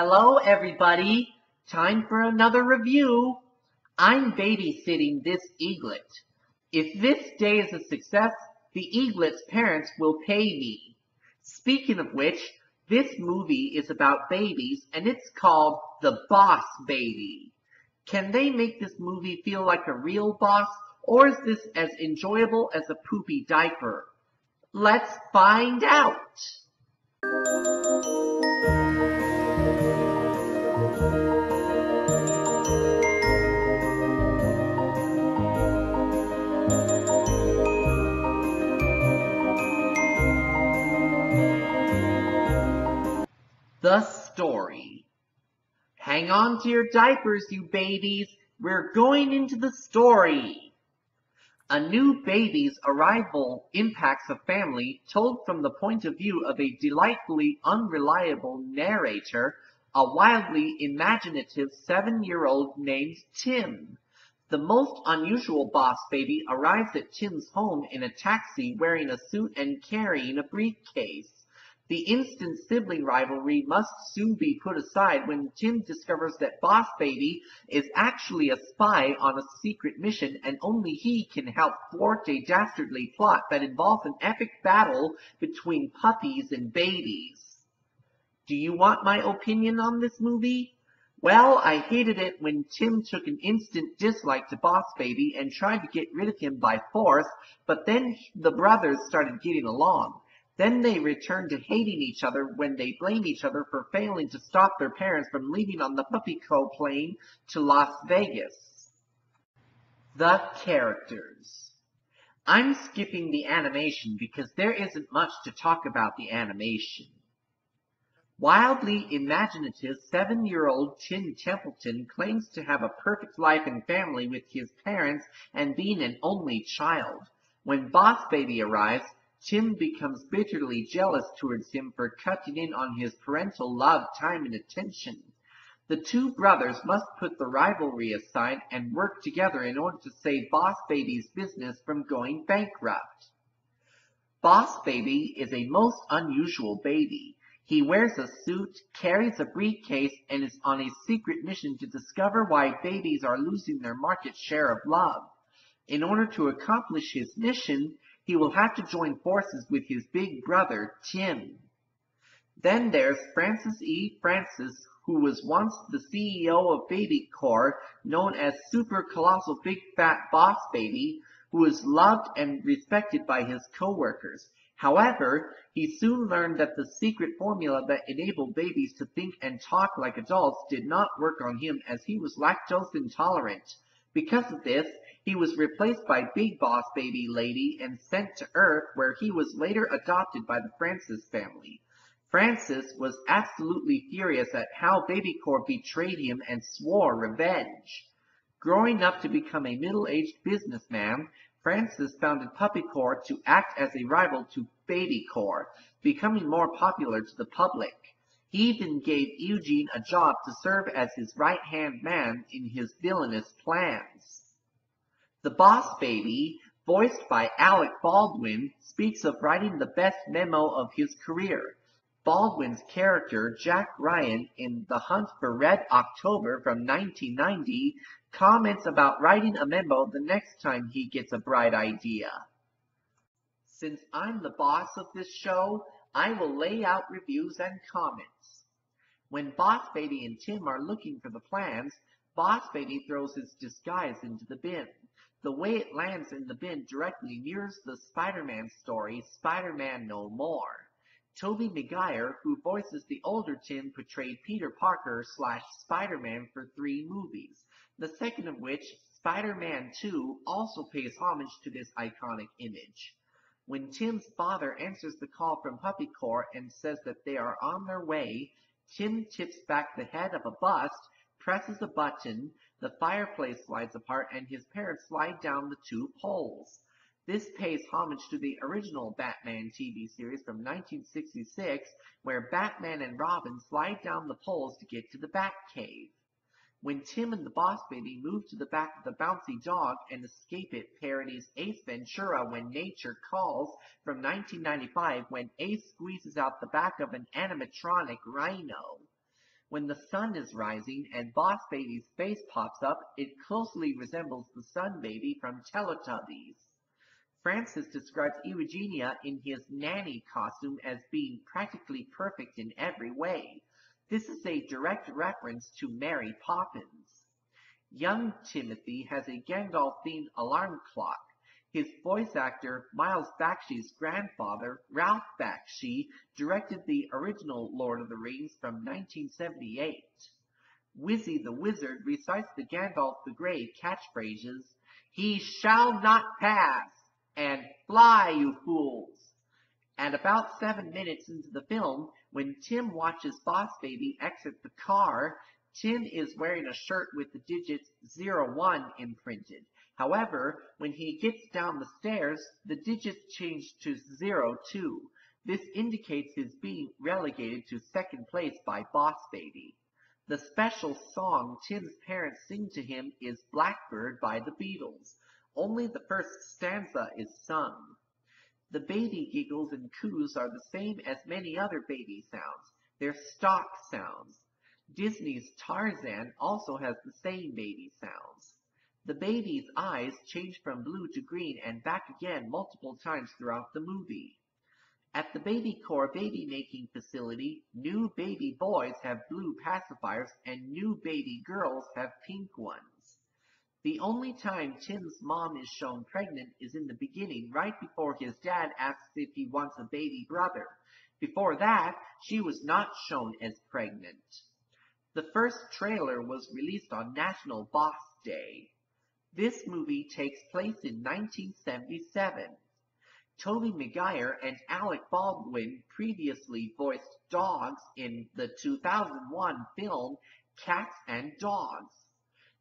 Hello, everybody. Time for another review. I'm babysitting this eaglet. If this day is a success, the eaglet's parents will pay me. Speaking of which, this movie is about babies and it's called The Boss Baby. Can they make this movie feel like a real boss, or is this as enjoyable as a poopy diaper? Let's find out. The story. Hang on to your diapers, you babies. We're going into the story. A new baby's arrival impacts a family told from the point of view of a delightfully unreliable narrator, a wildly imaginative 7-year-old named Tim. The most unusual boss baby arrives at Tim's home in a taxi wearing a suit and carrying a briefcase. The instant sibling rivalry must soon be put aside when Tim discovers that Boss Baby is actually a spy on a secret mission and only he can help thwart a dastardly plot that involves an epic battle between puppies and babies. Do you want my opinion on this movie? Well, I hated it when Tim took an instant dislike to Boss Baby and tried to get rid of him by force, but then the brothers started getting along. Then they return to hating each other when they blame each other for failing to stop their parents from leaving on the PuppyCo plane to Las Vegas. The characters. I'm skipping the animation because there isn't much to talk about the animation. Wildly imaginative 7-year-old Tim Templeton claims to have a perfect life and family with his parents and being an only child. When Boss Baby arrives, Tim becomes bitterly jealous towards him for cutting in on his parental love, time, and attention. The two brothers must put the rivalry aside and work together in order to save Boss Baby's business from going bankrupt. Boss Baby is a most unusual baby. He wears a suit, carries a briefcase, and is on a secret mission to discover why babies are losing their market share of love. In order to accomplish his mission, he will have to join forces with his big brother, Tim. Then there's Francis E. Francis, who was once the CEO of BabyCorp, known as Super Colossal Big Fat Boss Baby, who is loved and respected by his co-workers. However, he soon learned that the secret formula that enabled babies to think and talk like adults did not work on him as he was lactose intolerant. Because of this, he was replaced by Big Boss Baby Lady and sent to Earth, where he was later adopted by the Francis family. Francis was absolutely furious at how BabyCorp betrayed him and swore revenge. Growing up to become a middle-aged businessman, Francis founded PuppyCorp to act as a rival to BabyCorp, becoming more popular to the public. He even gave Eugene a job to serve as his right-hand man in his villainous plans. The Boss Baby, voiced by Alec Baldwin, speaks of writing the best memo of his career. Baldwin's character, Jack Ryan, in The Hunt for Red October from 1990, comments about writing a memo the next time he gets a bright idea. Since I'm the boss of this show, I will lay out reviews and comments. When Boss Baby and Tim are looking for the plans, Boss Baby throws his disguise into the bin. The way it lands in the bin directly mirrors the Spider-Man story, Spider-Man No More. Tobey Maguire, who voices the older Tim, portrayed Peter Parker / Spider-Man for 3 movies, the second of which, Spider-Man 2, also pays homage to this iconic image. When Tim's father answers the call from PuppyCorp and says that they are on their way, Tim tips back the head of a bust, presses a button, the fireplace slides apart, and his parents slide down the 2 poles. This pays homage to the original Batman TV series from 1966, where Batman and Robin slide down the poles to get to the Batcave. When Tim and the Boss Baby move to the back of the bouncy dog and escape it parodies Ace Ventura When Nature Calls from 1995, when Ace squeezes out the back of an animatronic rhino. When the sun is rising and Boss Baby's face pops up, it closely resembles the Sun Baby from Teletubbies. Francis describes Eugenia in his nanny costume as being practically perfect in every way. This is a direct reference to Mary Poppins. Young Timothy has a Gandalf-themed alarm clock. His voice actor, Miles Bakshi's grandfather, Ralph Bakshi, directed the original Lord of the Rings from 1978. Wizzy the Wizard recites the Gandalf the Grey catchphrases, "He shall not pass," and "Fly, you fools." At about 7 minutes into the film, when Tim watches Boss Baby exit the car, Tim is wearing a shirt with the digits 01 imprinted. However, when he gets down the stairs, the digits change to 02. This indicates his being relegated to second place by Boss Baby. The special song Tim's parents sing to him is Blackbird by the Beatles. Only the first stanza is sung. The baby giggles and coos are the same as many other baby sounds. They're stock sounds. Disney's Tarzan also has the same baby sounds. The baby's eyes change from blue to green and back again multiple times throughout the movie. At the BabyCore baby making facility, new baby boys have blue pacifiers and new baby girls have pink ones. The only time Tim's mom is shown pregnant is in the beginning, right before his dad asks if he wants a baby brother. Before that, she was not shown as pregnant. The first trailer was released on National Boss Day. This movie takes place in 1977. Tobey Maguire and Alec Baldwin previously voiced dogs in the 2001 film Cats and Dogs.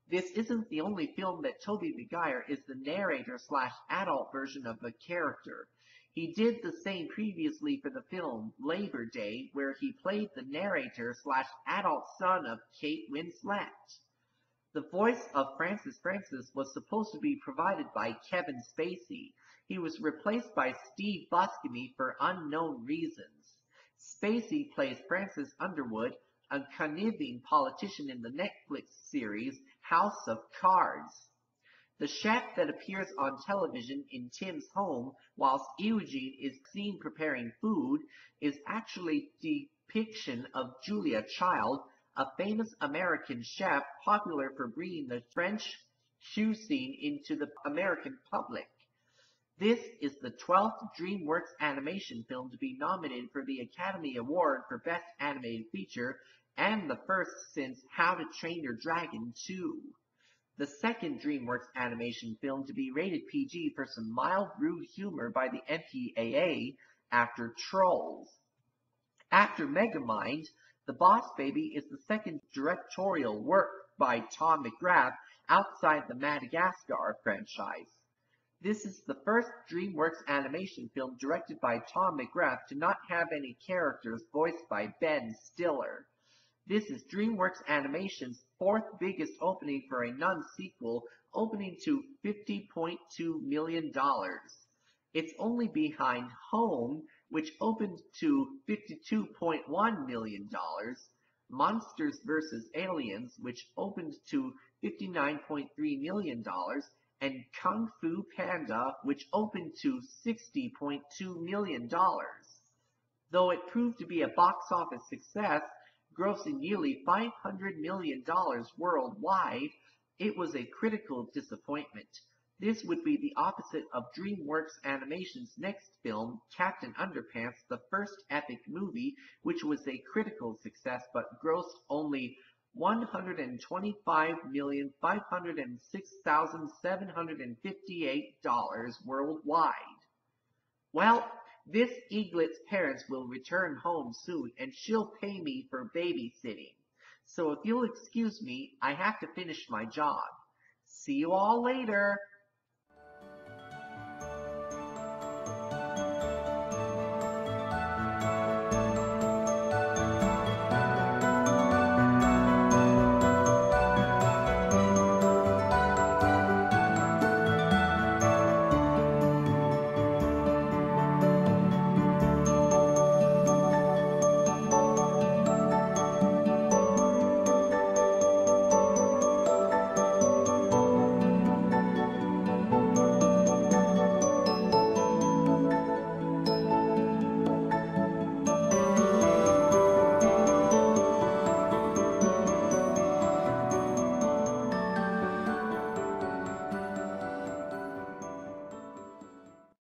This isn't the only film that Tobey Maguire is the narrator/adult version of the character. He did the same previously for the film Labor Day, where he played the narrator/adult son of Kate Winslet. The voice of Francis was supposed to be provided by Kevin Spacey. He was replaced by Steve Buscemi for unknown reasons. Spacey plays Francis Underwood, a conniving politician in the Netflix series House of Cards. The chef that appears on television in Tim's home whilst Eugene is seen preparing food is actually a depiction of Julia Child, a famous American chef popular for bringing the French cuisine into the American public. This is the 12th DreamWorks animation film to be nominated for the Academy Award for Best Animated Feature and the first since How to Train Your Dragon 2. The second DreamWorks animation film to be rated PG for some mild rude humor by the MPAA after Trolls. After Megamind, The Boss Baby is the second directorial work by Tom McGrath outside the Madagascar franchise. This is the first DreamWorks animation film directed by Tom McGrath to not have any characters voiced by Ben Stiller. This is DreamWorks Animation's fourth biggest opening for a non-sequel, opening to $50.2 million. It's only behind Home, which opened to $52.1 million, Monsters vs. Aliens, which opened to $59.3 million, and Kung Fu Panda, which opened to $60.2 million. Though it proved to be a box office success, grossing nearly $500 million worldwide, it was a critical disappointment. This would be the opposite of DreamWorks Animation's next film, Captain Underpants, the first epic movie, which was a critical success but grossed only $125,506,758 worldwide. Well, this eaglet's parents will return home soon, and she'll pay me for babysitting. So if you'll excuse me, I have to finish my job. See you all later.